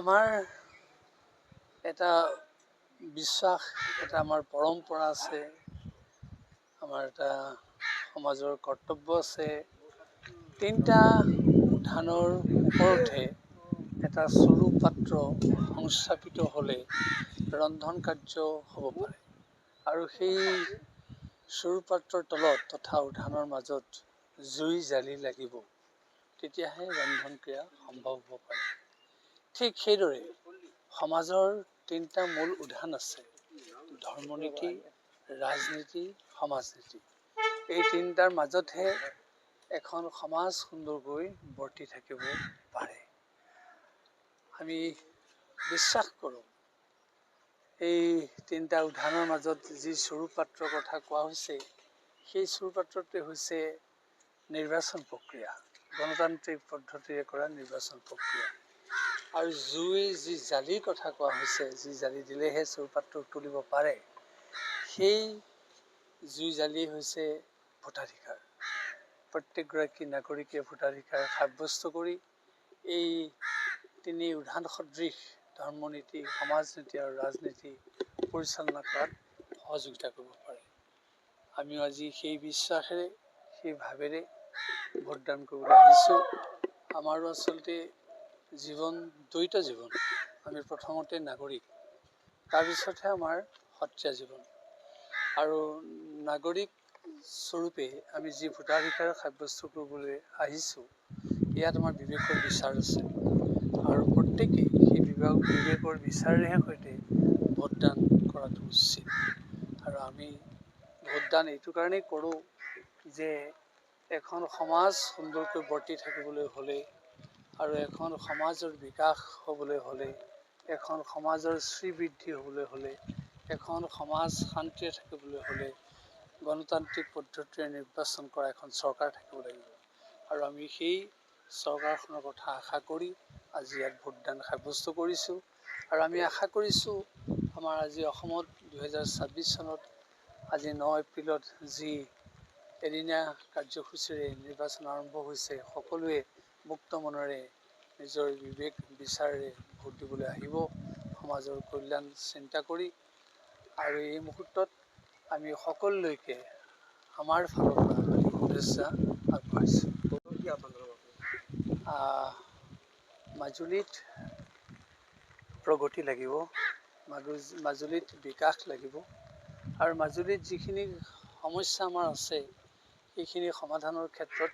আমাৰ এটা বিশ্বাস, এটা আমাৰ পৰম্পৰা আছে, আমাৰ এটা সমাজৰ কৰ্তব্য আছে। তিনিটা উঠানৰ ওপৰতহে এটা সৰু পাত্ৰ সংস্থাপিত হ'লে ৰন্ধন কাৰ্য হ'ব পাৰে, আৰু সেই সৰু পাত্ৰৰ তলত তথা উঠানৰ মাজত জুই জালি লাগিব, তেতিয়াহে ৰন্ধন ক্ৰিয়া সম্ভৱ হ'ব পাৰে। ঠিক সেইদৰে সমাজৰ তিনিটা মূল উধান আছে: ধৰ্মনীতি, ৰাজনীতি, সমাজনীতি। এই তিনিটাৰ মাজতহে এখন সমাজ সুন্দৰকৈ বৰ্তি থাকিব পাৰে। আমি বিশ্বাস কৰোঁ, এই তিনিটা উধানৰ মাজত যি সৰু পাত্ৰৰ কথা কোৱা হৈছে, সেই সৰু পাত্ৰটোৱে হৈছে নিৰ্বাচন প্ৰক্ৰিয়া, গণতান্ত্ৰিক পদ্ধতিৰে কৰা নিৰ্বাচন প্ৰক্ৰিয়া। আৰু জুই যি জালিৰ কথা কোৱা হৈছে, যি জালি দিলেহে সৰু পাত্ৰ উতলিব পাৰে, সেই জুই জালি হৈছে ভোটাধিকাৰ। প্ৰত্যেকগৰাকী নাগৰিকে ভোটাধিকাৰ সাব্যস্ত কৰি এই তিনি উধান সদৃশ ধৰ্মনীতি, সমাজনীতি আৰু ৰাজনীতি পৰিচালনা কৰাত সহযোগিতা কৰিব পাৰে। আমিও আজি সেই বিশ্বাসেৰে, সেই ভাৱেৰে ভোটদান কৰিবলৈ আহিছোঁ। আমাৰো আচলতে জীৱন দ্বৈত জীৱন। আমি প্ৰথমতে নাগৰিক, তাৰপিছতহে আমাৰ সত্ৰীয়া জীৱন। আৰু নাগৰিক স্বৰূপে আমি যি ভোটাধিকাৰ সাব্যস্ত কৰিবলৈ আহিছোঁ, ইয়াত আমাৰ বিবেকৰ বিচাৰ আছে, আৰু প্ৰত্যেকেই সেই বিবেকৰ বিচাৰেৰে সৈতে ভোটদান কৰাটো উচিত। আৰু আমি ভোটদান এইটো কাৰণেই কৰোঁ যে এখন সমাজ সুন্দৰকৈ বৰ্তি থাকিবলৈ হ'লে, আৰু এখন সমাজৰ বিকাশ হ'বলৈ হ'লে, এখন সমাজৰ শ্ৰীবৃদ্ধি হ'বলৈ হ'লে, এখন সমাজ শান্তিৰে থাকিবলৈ হ'লে গণতান্ত্ৰিক পদ্ধতিৰে নিৰ্বাচন কৰা এখন চৰকাৰ থাকিব লাগিব। আৰু আমি সেই চৰকাৰখনৰ কথা আশা কৰি আজি ইয়াত ভোটদান সাব্যস্ত কৰিছোঁ। আৰু আমি আশা কৰিছোঁ, আমাৰ আজি অসমত 2026 চনত আজি 9 এপ্ৰিলত যি এদিনীয়া কাৰ্যসূচীৰে নিৰ্বাচন আৰম্ভ হৈছে, সকলোৱে মুক্ত মনেৰে নিজৰ বিবেক বিচাৰেৰে ভোট দিবলৈ আহিব, সমাজৰ কল্যাণ চিন্তা কৰি। আৰু এই মুহূৰ্তত আমি সকলোলৈকে আমাৰ ফালৰ পৰা আমি শুভেচ্ছা আগবঢ়াইছোঁ। মাজুলীত প্ৰগতি লাগিব, মাজুলীত বিকাশ লাগিব, আৰু মাজুলীত যিখিনি সমস্যা আমাৰ আছে, সেইখিনি সমাধানৰ ক্ষেত্ৰত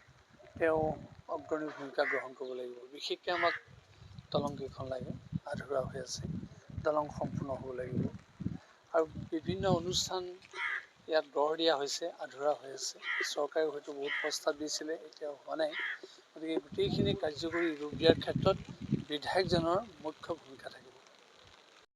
তেওঁ অগ্ৰণী ভূমিকা গ্ৰহণ কৰিব লাগিব। বিশেষকৈ আমাক দলংকেইখন লাগে, আধৰুৱা হৈ আছে, দলং সম্পূৰ্ণ হ'ব লাগিব। আৰু বিভিন্ন অনুষ্ঠান ইয়াত গঢ় দিয়া হৈছে, আধৰুৱা হৈ আছে। চৰকাৰেও হয়তো বহুত প্ৰস্তাৱ দিছিলে, এতিয়াও হোৱা নাই। গতিকে গোটেইখিনি কাৰ্যকৰী ৰূপ দিয়াৰ ক্ষেত্ৰত বিধায়কজনৰ মুখ্য ভূমিকা